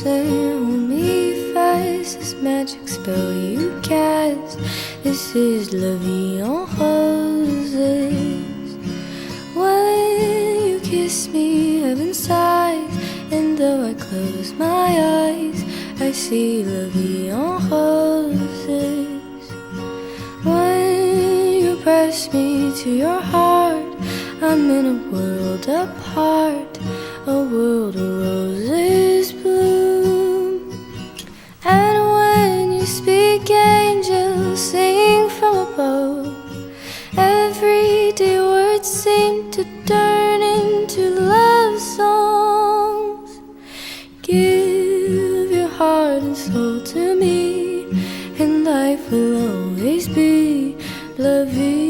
and hold me fast. This magic spell you cast, this is la vie en roses. When you kiss me, heaven sighs, and though I close my eyes, I see la vie en roses. When you press me to your heart, I'm in a world apart, a world of roses bloom. And when you speak, angels sing from above. Everyday words seem to turn into love songs. Give your heart and soul to me, and life will always be la vie.